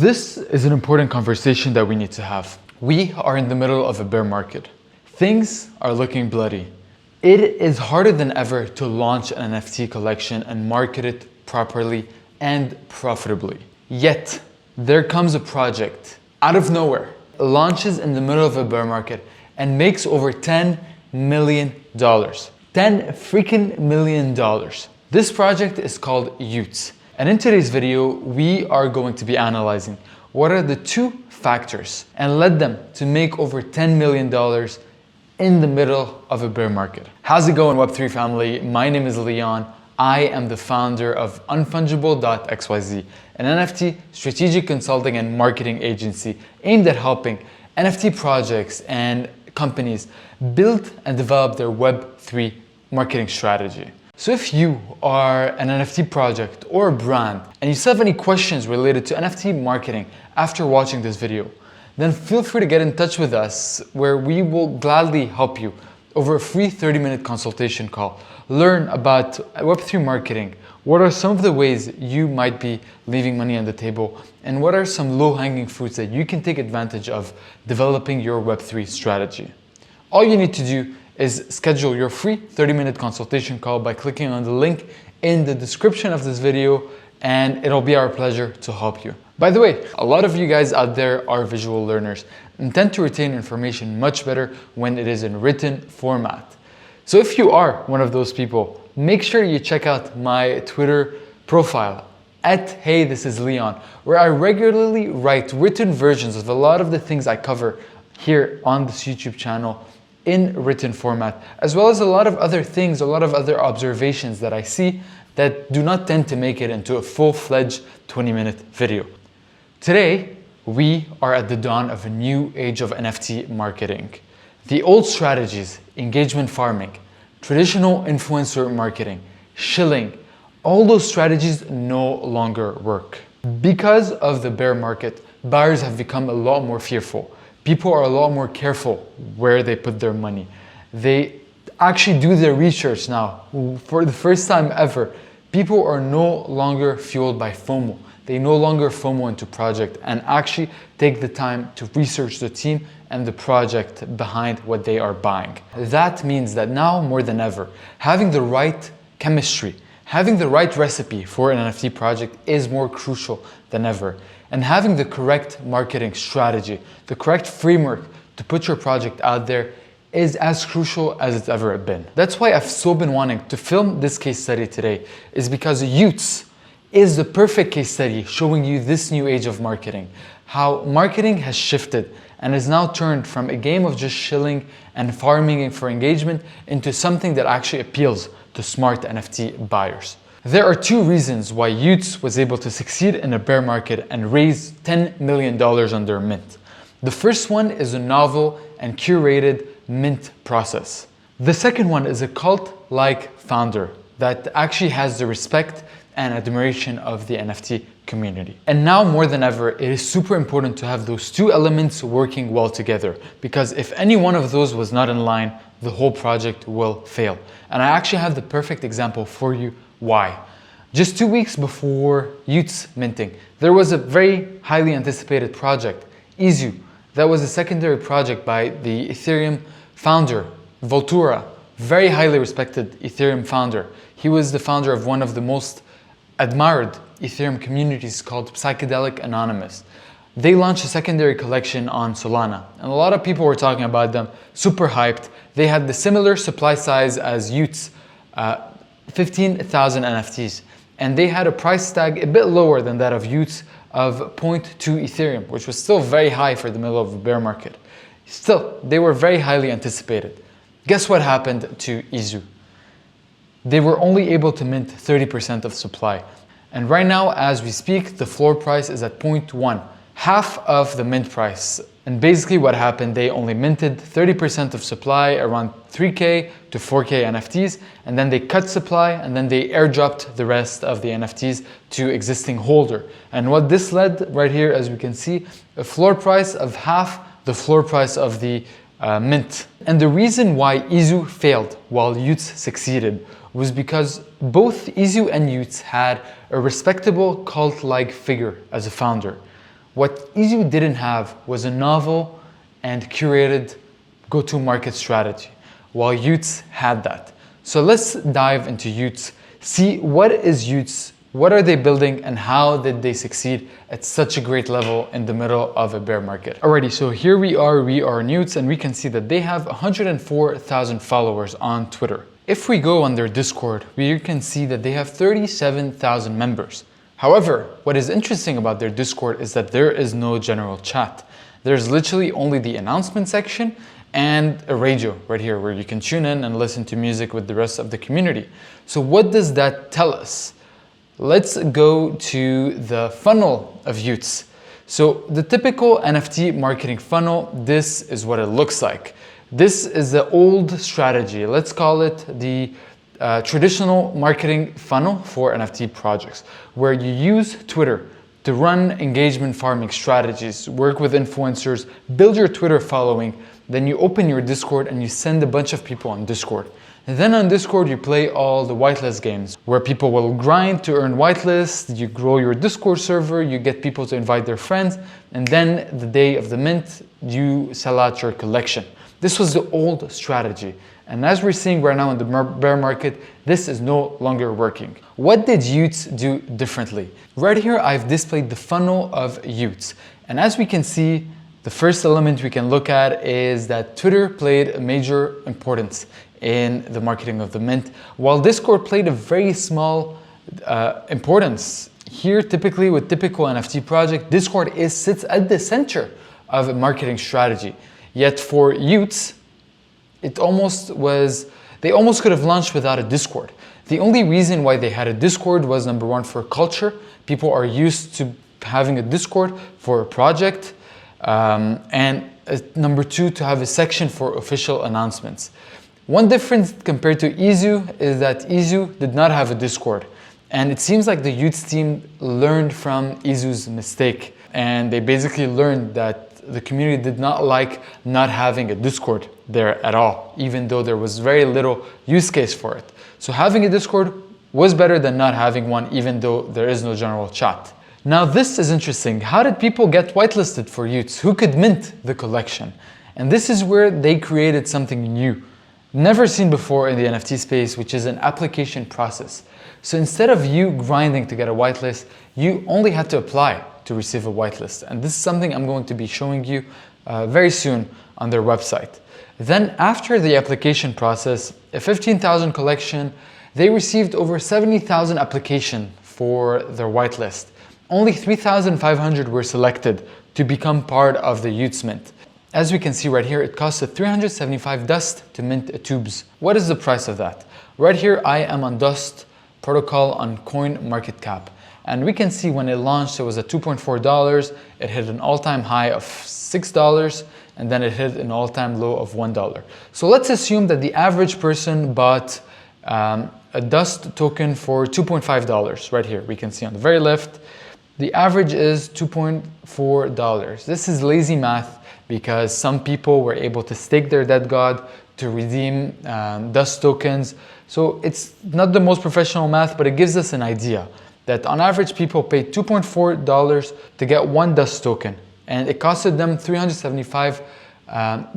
This is an important conversation that we need to have. We are in the middle of a bear market. Things are looking bloody. It is harder than ever to launch an NFT collection and market it properly and profitably. Yet, there comes a project out of nowhere, launches in the middle of a bear market and makes over $10 million. $10 freaking million. This project is called Y00ts. And in today's video, we are going to be analyzing what are the two factors and led them to make over $10 million in the middle of a bear market. How's it going, Web3 family? My name is Leon. I am the founder of unfungible.xyz, an NFT strategic consulting and marketing agency aimed at helping NFT projects and companies build and develop their Web3 marketing strategy. So if you are an NFT project or a brand and you still have any questions related to NFT marketing after watching this video, then feel free to get in touch with us where we will gladly help you over a free 30-minute consultation call. Learn about Web3 marketing, what are some of the ways you might be leaving money on the table, and what are some low-hanging fruits that you can take advantage of developing your Web3 strategy. All you need to do is schedule your free 30-minute consultation call by clicking on the link in the description of this video, and it'll be our pleasure to help you. By the way, a lot of you guys out there are visual learners and tend to retain information much better when it is in written format. So if you are one of those people, make sure you check out my Twitter profile at @HeyThisIsLeon, where I regularly write written versions of a lot of the things I cover here on this YouTube channel in written format, as well as a lot of other things, a lot of other observations that I see that do not tend to make it into a full-fledged 20-minute video. Today, we are at the dawn of a new age of NFT marketing. The old strategies, engagement farming, traditional influencer marketing, shilling, all those strategies no longer work. Because of the bear market, buyers have become a lot more fearful. People are a lot more careful where they put their money. They actually do their research now. For the first time ever, people are no longer fueled by FOMO. They no longer FOMO into project and actually take the time to research the team and the project behind what they are buying. That means that now more than ever, having the right chemistry, having the right recipe for an NFT project is more crucial than ever. And having the correct marketing strategy, the correct framework to put your project out there is as crucial as it's ever been. That's why I've so been wanting to film this case study today, is because Y00ts is the perfect case study showing you this new age of marketing, how marketing has shifted and is now turned from a game of just shilling and farming for engagement into something that actually appeals to smart NFT buyers. There are two reasons why Y00ts was able to succeed in a bear market and raise $10 million on their mint. The first one is a novel and curated mint process. The second one is a cult-like founder that actually has the respect and admiration of the NFT community. And now more than ever, it is super important to have those two elements working well together, because if any one of those was not in line, the whole project will fail. And I actually have the perfect example for you why. Just 2 weeks before Y00ts minting, there was a very highly anticipated project, Izu, that was a secondary project by the Ethereum founder, Vultura, very highly respected Ethereum founder. He was the founder of one of the most admired Ethereum communities called Psychedelic Anonymous. They launched a secondary collection on Solana, and a lot of people were talking about them, super hyped. They had the similar supply size as Y00ts, 15,000 NFTs, and they had a price tag a bit lower than that of Y00ts of 0.2 Ethereum, which was still very high for the middle of a bear market. Still, they were very highly anticipated. Guess what happened to Izu? They were only able to mint 30% of supply. And right now, as we speak, the floor price is at 0.1, half of the mint price. And basically what happened, they only minted 30% of supply, around 3K to 4K NFTs, and then they cut supply, and then they airdropped the rest of the NFTs to existing holder. And what this led right here, as we can see, a floor price of half the floor price of the mint. And the reason why Izu failed while Y00ts succeeded was because both Izu and Y00ts had a respectable cult-like figure as a founder. What Y00ts didn't have was a novel and curated go-to-market strategy, while Y00ts had that. So let's dive into Y00ts, see what is Y00ts, what are they building, and how did they succeed at such a great level in the middle of a bear market. Alrighty, so here we are Y00ts, and we can see that they have 104,000 followers on Twitter. If we go on their Discord, we can see that they have 37,000 members. However, what is interesting about their Discord is that there is no general chat. There's literally only the announcement section and a radio right here where you can tune in and listen to music with the rest of the community. So what does that tell us? Let's go to the funnel of Y00ts. So the typical NFT marketing funnel, this is what it looks like. This is the old strategy. Let's call it the traditional marketing funnel for NFT projects, where you use Twitter to run engagement farming strategies, work with influencers, build your Twitter following, then you open your Discord and you send a bunch of people on Discord. And then on Discord, you play all the whitelist games where people will grind to earn whitelists, you grow your Discord server, you get people to invite their friends, and then the day of the mint, you sell out your collection. This was the old strategy. And as we're seeing right now in the bear market, this is no longer working. What did Y00ts do differently? Right here, I've displayed the funnel of Y00ts. And as we can see, the first element we can look at is that Twitter played a major importance in the marketing of the mint, while Discord played a very small importance. Here, typically with typical NFT project, Discord sits at the center of a marketing strategy. Yet for Y00ts, they almost could have launched without a Discord. The only reason why they had a Discord was number one, for culture. People are used to having a Discord for a project. And number two, to have a section for official announcements. One difference compared to Y00ts is that Y00ts did not have a Discord. And it seems like the Y00ts team learned from Y00ts' mistake. And they basically learned that the community did not like not having a Discord there at all, even though there was very little use case for it. So having a Discord was better than not having one, even though there is no general chat. Now this is interesting. How did people get whitelisted for Y00ts? Who could mint the collection? And this is where they created something new, never seen before in the NFT space, which is an application process. So instead of you grinding to get a whitelist, you only had to apply to receive a whitelist. And this is something I'm going to be showing you very soon on their website. Then after the application process, a 15,000 collection, they received over 70,000 applications for their whitelist. Only 3,500 were selected to become part of the Y00ts mint. As we can see right here, it costed 375 dust to mint a tubes. What is the price of that? Right here, I am on Dust Protocol on Coinmarketcap. And we can see when it launched, it was at $2.4. It hit an all-time high of $6, and then it hit an all-time low of $1. So let's assume that the average person bought a Dust token for $2.5. Right here, we can see on the very left, the average is $2.4. This is lazy math because some people were able to stake their DeadGod to redeem Dust tokens. So it's not the most professional math, but it gives us an idea that on average people paid $2.4 to get one Dust token, and it costed them 375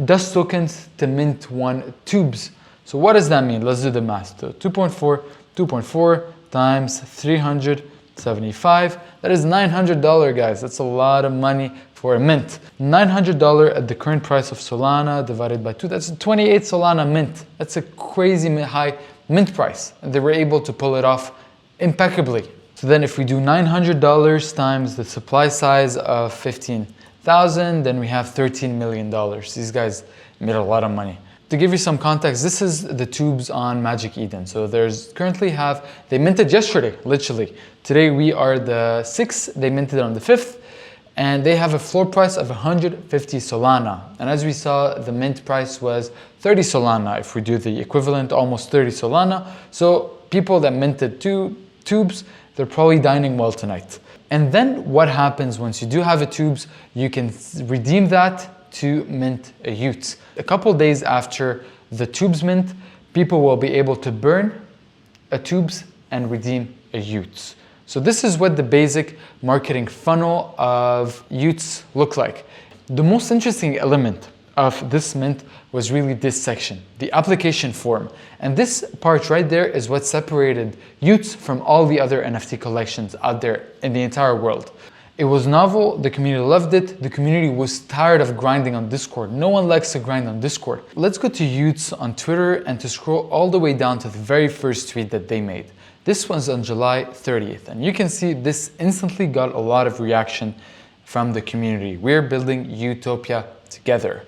Dust tokens to mint one tubes. So what does that mean? Let's do the math. So 2.4 times 375, that is $900, guys. That's a lot of money for a mint. $900 at the current price of Solana divided by 2, that's a 28 Solana mint. That's a crazy high mint price. And they were able to pull it off impeccably. So then if we do $900 times the supply size of 15,000, then we have $13 million. These guys made a lot of money. To give you some context, this is the tubes on Magic Eden. So there's currently they minted yesterday, literally. Today we are the 6th, they minted on the 5th, and they have a floor price of 150 Solana. And as we saw, the mint price was 30 Solana. If we do the equivalent, almost 30 Solana. So people that minted 2 tubes, they're probably dining well tonight. And then what happens once you do have a tubes, you can redeem that to mint a Y00ts. A couple days after the tubes mint, people will be able to burn a tubes and redeem a Y00ts. So this is what the basic marketing funnel of y00ts look like. The most interesting element of this mint was really this section, the application form. And this part right there is what separated y00ts from all the other NFT collections out there in the entire world. It was novel, the community loved it, the community was tired of grinding on Discord. No one likes to grind on Discord. Let's go to y00ts on Twitter and to scroll all the way down to the very first tweet that they made. This was on July 30th, and you can see this instantly got a lot of reaction from the community. We're building Utopia together.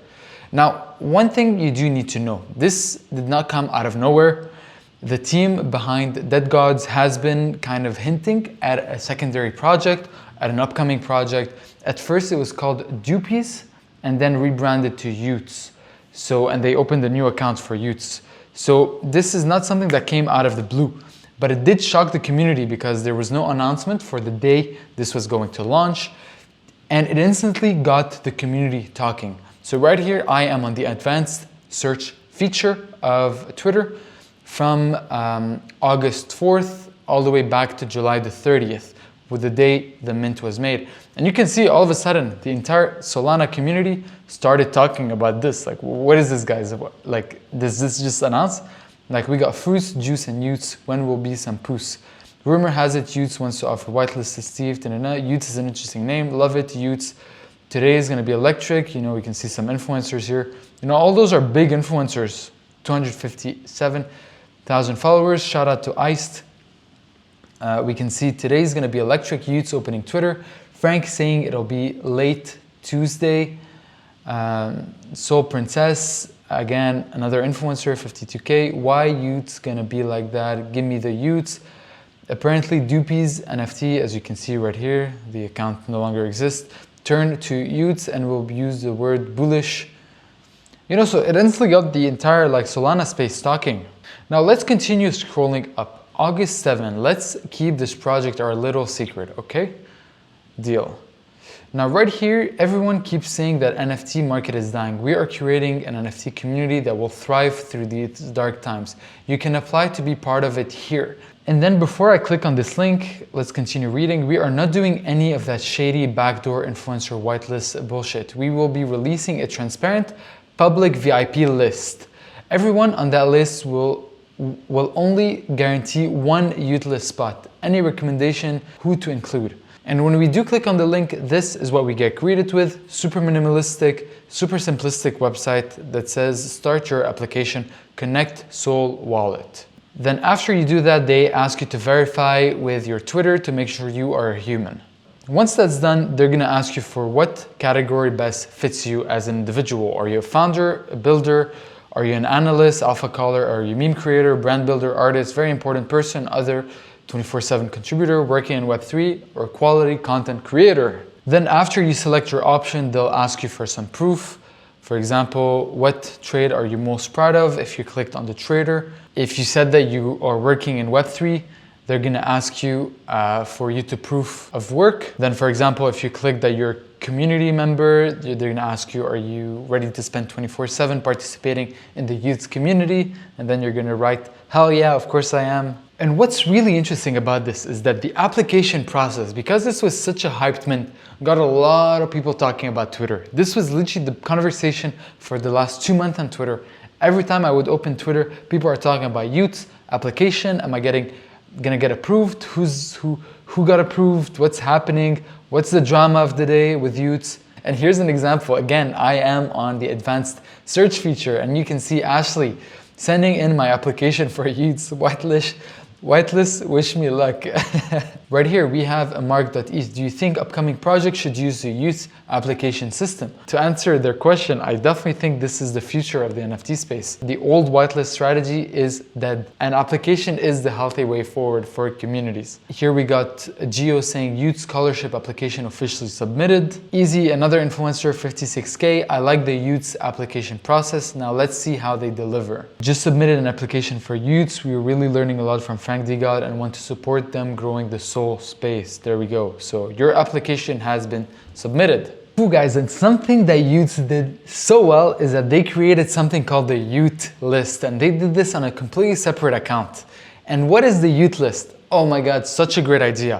Now, one thing you do need to know, this did not come out of nowhere. The team behind DeadGods has been kind of hinting at a secondary project, at an upcoming project. At first it was called Dupies and then rebranded to y00ts. And they opened a new account for y00ts. So this is not something that came out of the blue. But it did shock the community because there was no announcement for the day this was going to launch. And it instantly got the community talking. So right here, I am on the advanced search feature of Twitter from August 4th all the way back to July the 30th, with the day the mint was made. And you can see all of a sudden, the entire Solana community started talking about this. Like, what is this, guys? Like, does this just announce? Like, we got fruits, juice, and y00ts. When will be some poos? Rumor has it y00ts wants to offer Y00tlist Steve. y00ts is an interesting name. Love it, y00ts. Today is going to be electric. You know, we can see some influencers here. You know, all those are big influencers. 257,000 followers. Shout out to Iced. We can see today's going to be electric. y00ts opening Twitter. Frank saying it'll be late Tuesday. Soul Princess. Again, another influencer, 52K. Why y00ts gonna be like that? Give me the y00ts. Apparently, Dupies NFT, as you can see right here, the account no longer exists. Turn to y00ts and we'll use the word bullish. You know, so it instantly got the entire like Solana space talking. Now let's continue scrolling up. August 7, let's keep this project our little secret, okay? Deal. Now right here, everyone keeps saying that NFT market is dying. We are curating an NFT community that will thrive through these dark times. You can apply to be part of it here. And then before I click on this link, let's continue reading. We are not doing any of that shady backdoor influencer whitelist bullshit. We will be releasing a transparent public VIP list. Everyone on that list will only guarantee one y00tlist spot. Any recommendation who to include. And when we do click on the link, this is what we get greeted with. Super minimalistic, super simplistic website that says start your application, connect Sol wallet. Then after you do that, they ask you to verify with your Twitter to make sure you are a human. Once that's done, they're gonna ask you for what category best fits you as an individual. Are you a founder, a builder? Are you an analyst, alpha caller? Are you a meme creator, brand builder, artist, very important person, other 24/7 contributor, working in Web3, or quality content creator? Then after you select your option, they'll ask you for some proof. For example, what trade are you most proud of if you clicked on the trader? If you said that you are working in Web3, they're gonna ask you for you to proof of work. Then for example, if you click that you're a community member, they're gonna ask you, are you ready to spend 24/7 participating in the y00ts community? And then you're gonna write, hell yeah, of course I am. And what's really interesting about this is that the application process, because this was such a hyped mint, got a lot of people talking about Twitter. This was literally the conversation for the last 2 months on Twitter. Every time I would open Twitter, people are talking about y00ts application. Am I gonna get approved? Who got approved? What's happening? What's the drama of the day with y00ts? And here's an example. Again, I am on the advanced search feature, and you can see Ashley sending in my application for y00ts whitelist, wish me luck. Right here we have a mark.eth. Do you think upcoming projects should use the y00ts application system? To answer their question, I definitely think this is the future of the NFT space. The old whitelist strategy is dead. An application is the healthy way forward for communities. Here we got a Geo saying y00ts scholarship application officially submitted. Easy, another influencer, 56K. I like the y00ts application process. Now let's see how they deliver. Just submitted an application for y00ts. We were really learning a lot from Frank DeGods and want to support them growing the Sol space. There we go. So your application has been submitted. Cool guys, and something that y00ts did so well is that they created something called the y00tlist, and they did this on a completely separate account. And what is the y00tlist? Oh my God, such a great idea.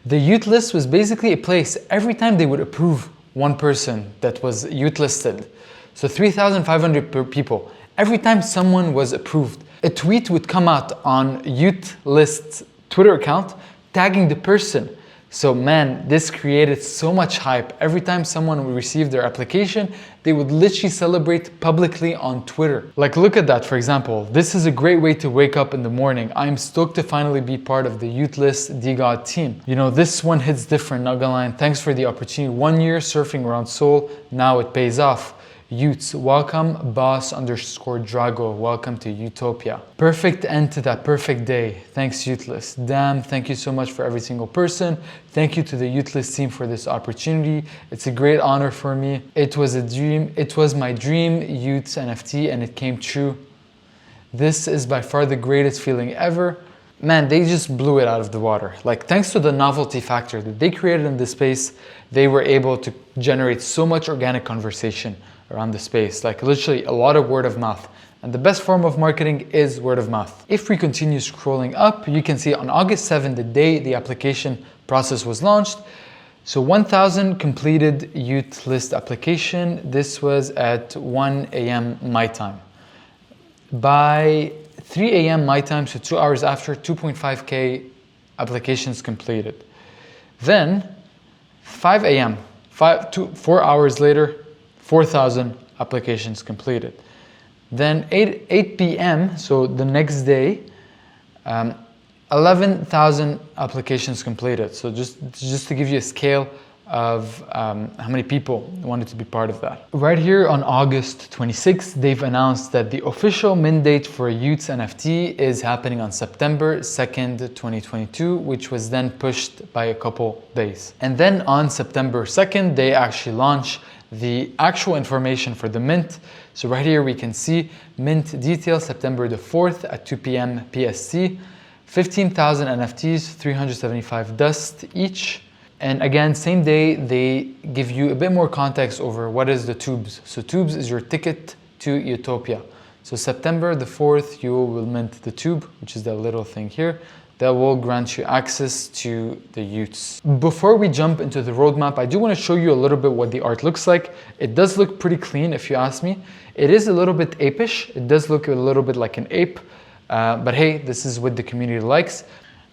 The Y00tlist was basically a place every time they would approve one person that was Y00tlisted. So 3,500 people. Every time someone was approved, a tweet would come out on Y00tlist's Twitter account tagging the person. So man, this created so much hype. Every time someone would receive their application, they would literally celebrate publicly on Twitter. Like look at that, for example. This is a great way to wake up in the morning. I'm stoked to finally be part of the Y00tlist DeGod team. You know, this one hits different, not gonna lie. Thanks for the opportunity. 1 year surfing around Seoul, now it pays off. Y00ts, welcome, boss_Drago, welcome to Utopia. Perfect end to that perfect day. Thanks Y00tlist. Damn, thank you so much for every single person. Thank you to the Y00tlist team for this opportunity. It's a great honor for me. It was a dream. It was my dream Y00ts NFT and it came true. This is by far the greatest feeling ever. Man, they just blew it out of the water. Like thanks to the novelty factor that they created in this space, they were able to generate so much organic conversation around the space, like literally a lot of word of mouth. And the best form of marketing is word of mouth. If we continue scrolling up, you can see on August 7th, the day the application process was launched. So 1,000 completed Y00tlist application. This was at 1 a.m. my time. By 3 a.m. my time, so 2 hours after, 2.5K applications completed. Then 5 a.m., 4 hours later, 4,000 applications completed. Then 8 p.m., so the next day, 11,000 applications completed. So just to give you a scale of how many people wanted to be part of that. Right here on August 26th, they've announced that the official mint date for Y00ts NFT is happening on September 2nd, 2022, which was then pushed by a couple days. And then on September 2nd, they actually launch the actual information for the mint. So right here we can see mint details September the 4th at 2 p.m. PST, 15,000 NFTs, 375 dust each. And again, same day, they give you a bit more context over what is the tubes. So tubes is your ticket to Utopia. So September the 4th, you will mint the tube, which is that little thing here, that will grant you access to the Y00ts. Before we jump into the roadmap, I do want to show you a little bit what the art looks like. It does look pretty clean if you ask me. It is a little bit apish. It does look a little bit like an ape, but hey, this is what the community likes.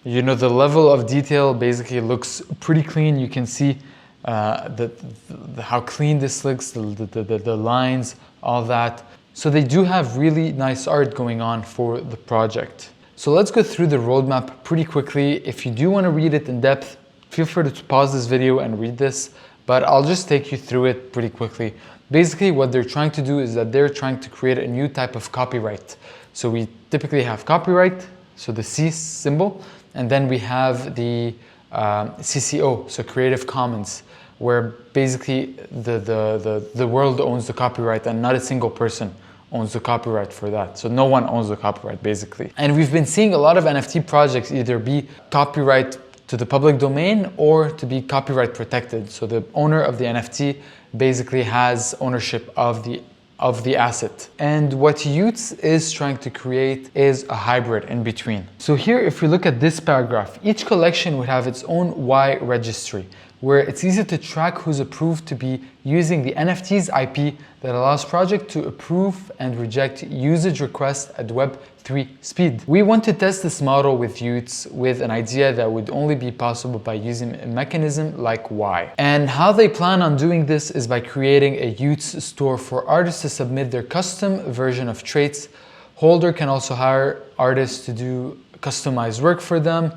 You know, the level of detail basically looks pretty clean. You can see how clean this looks, the lines, all that. So they do have really nice art going on for the project. So let's go through the roadmap pretty quickly. If you do want to read it in depth, feel free to pause this video and read this, but I'll just take you through it pretty quickly. Basically, what they're trying to do is that they're trying to create a new type of copyright. So we typically have copyright, so the C symbol, and then we have the CCO, so Creative Commons, where basically the world owns the copyright and not a single person owns the copyright for that. So no one owns the copyright basically. And we've been seeing a lot of NFT projects either be copyright to the public domain or to be copyright protected. So the owner of the NFT basically has ownership of the asset. And what Y00ts is trying to create is a hybrid in between. So here, if we look at this paragraph, each collection would have its own Y registry, where it's easy to track who's approved to be using the NFT's IP that allows project to approve and reject usage requests at Web3 speed. We want to test this model with Y00ts with an idea that would only be possible by using a mechanism like Y. And how they plan on doing this is by creating a Y00ts store for artists to submit their custom version of traits. Holder can also hire artists to do customized work for them.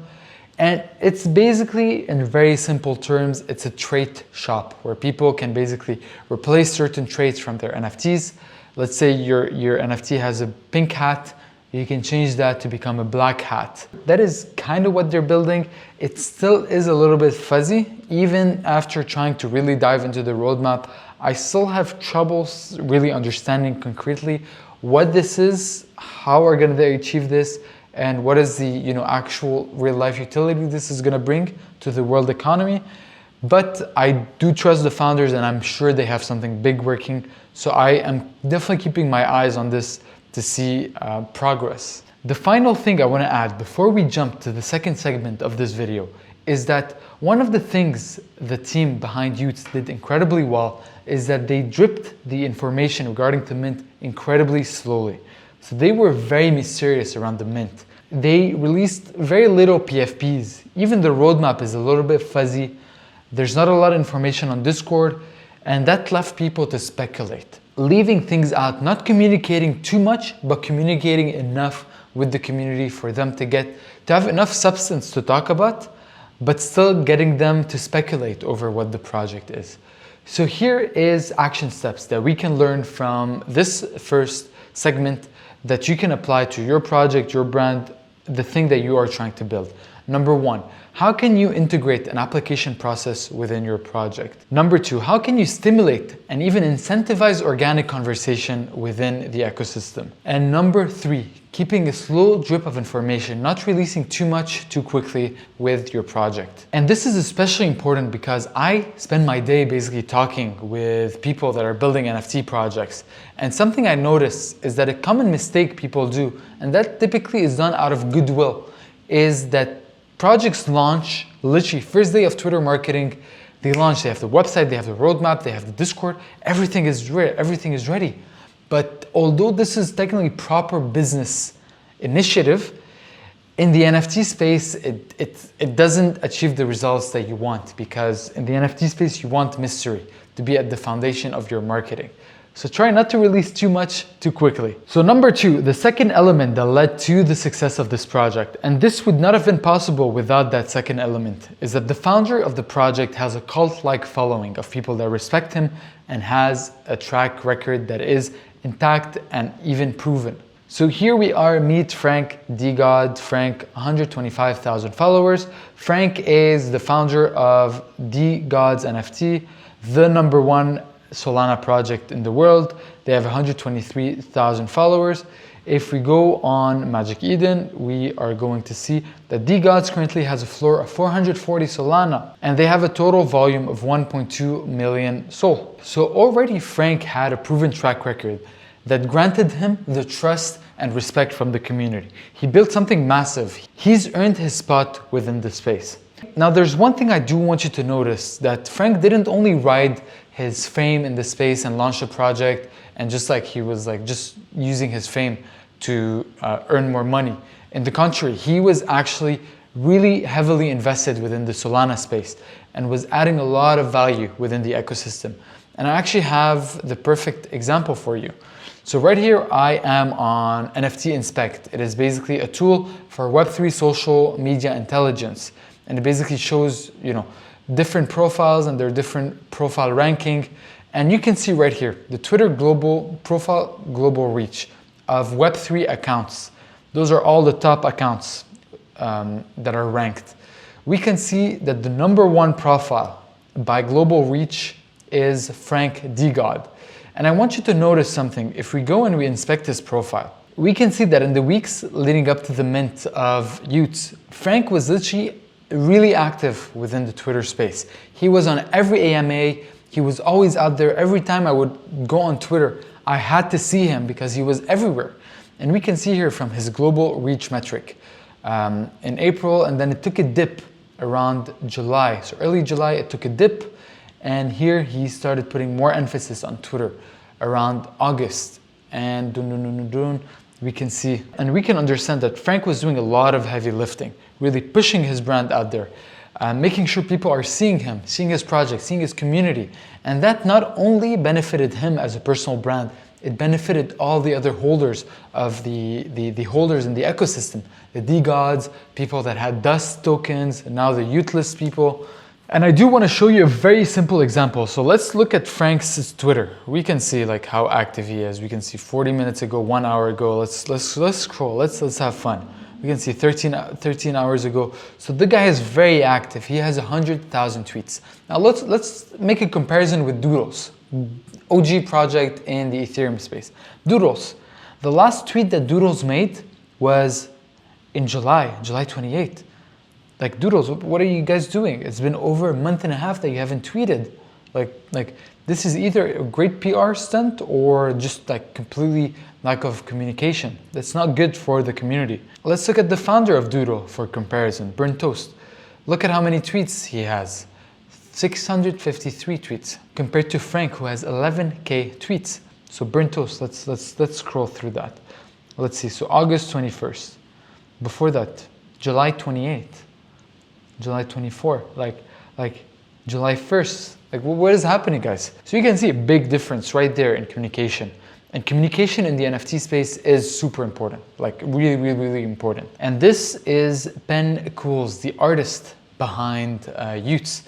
And it's basically, in very simple terms, it's a trait shop where people can basically replace certain traits from their NFTs. Let's say your NFT has a pink hat, you can change that to become a black hat. That is kind of what they're building. It still is a little bit fuzzy. Even after trying to really dive into the roadmap, I still have trouble really understanding concretely what this is, how are going to achieve this, and what is the actual real life utility this is going to bring to the world economy. But I do trust the founders and I'm sure they have something big working. So I am definitely keeping my eyes on this to see progress. The final thing I want to add before we jump to the second segment of this video is that one of the things the team behind Y00ts did incredibly well is that they dripped the information regarding the mint incredibly slowly. So they were very mysterious around the mint. They released very little PFPs. Even the roadmap is a little bit fuzzy. There's not a lot of information on Discord, and that left people to speculate, leaving things out, not communicating too much, but communicating enough with the community for them to have enough substance to talk about, but still getting them to speculate over what the project is. So here is action steps that we can learn from this first segment that you can apply to your project, your brand, the thing that you are trying to build. Number one, how can you integrate an application process within your project? Number two, how can you stimulate and even incentivize organic conversation within the ecosystem? And number three, keeping a slow drip of information, not releasing too much too quickly with your project. And this is especially important because I spend my day basically talking with people that are building NFT projects. And something I notice is that a common mistake people do, and that typically is done out of goodwill, is that projects launch literally first day of Twitter marketing. They launch, they have the website, they have the roadmap, they have the Discord, everything is ready. But although this is technically proper business initiative, in the NFT space, it doesn't achieve the results that you want, because in the NFT space, you want mystery to be at the foundation of your marketing. So try not to release too much too quickly. So number two, the second element that led to the success of this project, and this would not have been possible without that second element, is that the founder of the project has a cult-like following of people that respect him and has a track record that is intact and even proven. So here we are, meet Frank DeGods. Frank, 125,000 followers. Frank is the founder of DeGods NFT, the #1 Solana project in the world. They have 123,000 followers. If we go on Magic Eden, we are going to see that DeGods currently has a floor of 440 Solana, and they have a total volume of 1.2 million SOL. So already Frank had a proven track record that granted him the trust and respect from the community. He built something massive. He's earned his spot within the space. Now there's one thing I do want you to notice, that Frank didn't only ride his fame in the space and launch a project and he was just using his fame to earn more money. In the contrary, he was actually really heavily invested within the Solana space and was adding a lot of value within the ecosystem. And I actually have the perfect example for you. So right here, I am on NFT Inspect. It is basically a tool for Web3 social media intelligence. And it basically shows, different profiles and their different profile ranking. And you can see right here, the Twitter global profile, global reach of Web3 accounts. Those are all the top accounts that are ranked. We can see that the #1 profile by global reach is Frank DeGods. And I want you to notice something. If we go and we inspect his profile, we can see that in the weeks leading up to the mint of Y00ts, Frank was literally really active within the Twitter space. He was on every AMA. He was always out there. Every time I would go on Twitter, I had to see him because he was everywhere. And we can see here from his global reach metric in April, and then it took a dip around July. So early July, it took a dip. And here he started putting more emphasis on Twitter around August. And we can see, and we can understand that Frank was doing a lot of heavy lifting, really pushing his brand out there, making sure people are seeing him, seeing his project, seeing his community. And that not only benefited him as a personal brand, it benefited all the other holders of the holders in the ecosystem, the DeGods, people that had dust tokens, and now the Y00tlist people. And I do want to show you a very simple example. So let's look at Frank's Twitter. We can see how active he is. We can see 40 minutes ago, 1 hour ago. Let's scroll. Let's have fun. We can see 13 hours ago. So the guy is very active. He has 100,000 tweets. Now let's make a comparison with Doodles, OG project in the Ethereum space. Doodles. The last tweet that Doodles made was in July 28th. Doodles, what are you guys doing? It's been over a month and a half that you haven't tweeted. This is either a great PR stunt or just like completely lack of communication. That's not good for the community. Let's look at the founder of Doodle for comparison, Burn Toast. Look at how many tweets he has. 653 tweets compared to Frank, who has 11K tweets. So Burn Toast, let's scroll through that. Let's see, so August 21st. Before that, July 28th, July 24th, like July 1st. Like, what is happening, guys? So you can see a big difference right there in communication. And communication in the NFT space is super important, like really important. And this is Ben Cools, the artist behind Y00ts.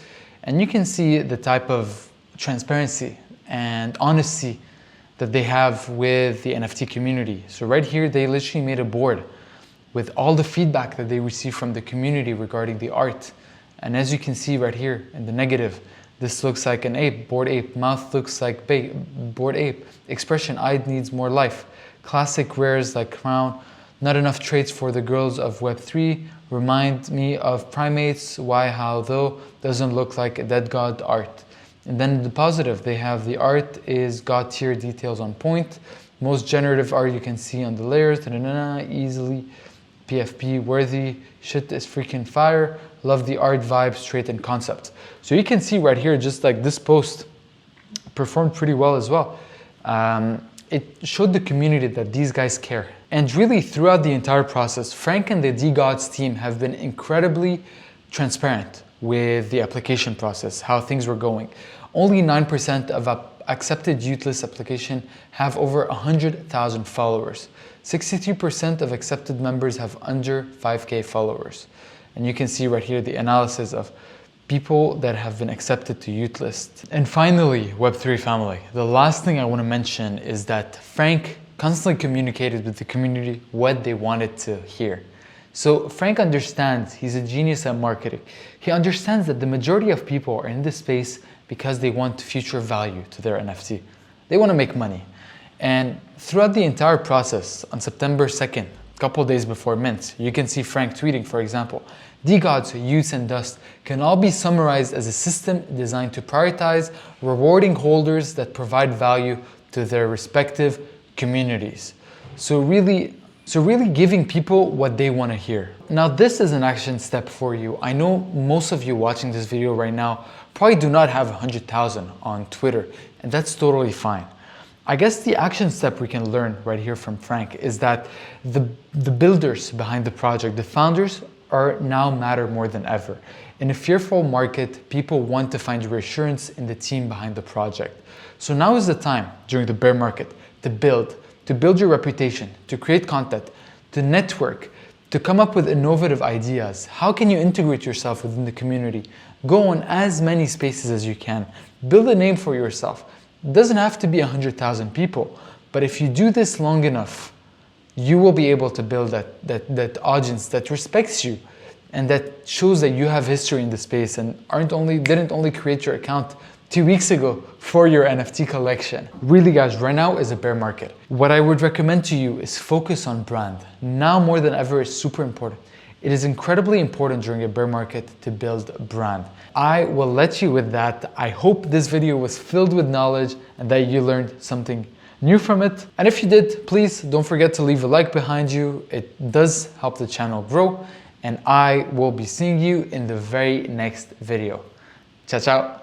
And you can see the type of transparency and honesty that they have with the NFT community. So right here, they literally made a board with all the feedback that they receive from the community regarding the art. And as you can see right here in the negative, this looks like an ape, bored ape. Mouth looks like bored ape. Expression, eye needs more life. Classic rares like crown. Not enough traits for the girls of Web3. Remind me of primates. Why, how, though. Doesn't look like a DeadGod art. And then the positive, they have the art is God tier, details on point. Most generative art you can see on the layers. Easily PFP worthy. Shit is freaking fire. Love the art vibe, straight and concept. So you can see right here, just like this post performed pretty well as well. It showed the community that these guys care. And really throughout the entire process, Frank and the DeGods team have been incredibly transparent with the application process, how things were going. Only 9% of accepted Y00tlist application have over 100,000 followers. 63% of accepted members have under 5K followers. And you can see right here the analysis of people that have been accepted to Y00tlist. And finally, Web3 family. The last thing I want to mention is that Frank constantly communicated with the community what they wanted to hear. So Frank understands, he's a genius at marketing. He understands that the majority of people are in this space because they want future value to their NFT. They want to make money. And throughout the entire process, on September 2nd, a couple days before mint, you can see Frank tweeting, for example, DeGods, Y00ts, and Dust can all be summarized as a system designed to prioritize rewarding holders that provide value to their respective communities. So really giving people what they want to hear. Now this is an action step for you. I know most of you watching this video right now probably do not have 100,000 on Twitter, and that's totally fine. I guess the action step we can learn right here from Frank is that the builders behind the project, the founders, are now matter more than ever. In a fearful market, people want to find reassurance in the team behind the project. So now is the time during the bear market to build your reputation, to create content, to network, to come up with innovative ideas. How can you integrate yourself within the community? Go on as many spaces as you can. Build a name for yourself. It doesn't have to be 100,000 people, but if you do this long enough, you will be able to build that audience that respects you and that shows that you have history in the space and didn't only create your account 2 weeks ago for your NFT collection. Really guys, right now is a bear market. What I would recommend to you is focus on brand. Now more than ever is super important. It is incredibly important during a bear market to build a brand. I will let you with that. I hope this video was filled with knowledge and that you learned something new from it. And if you did, please don't forget to leave a like behind you. It does help the channel grow. And I will be seeing you in the very next video. Ciao, ciao.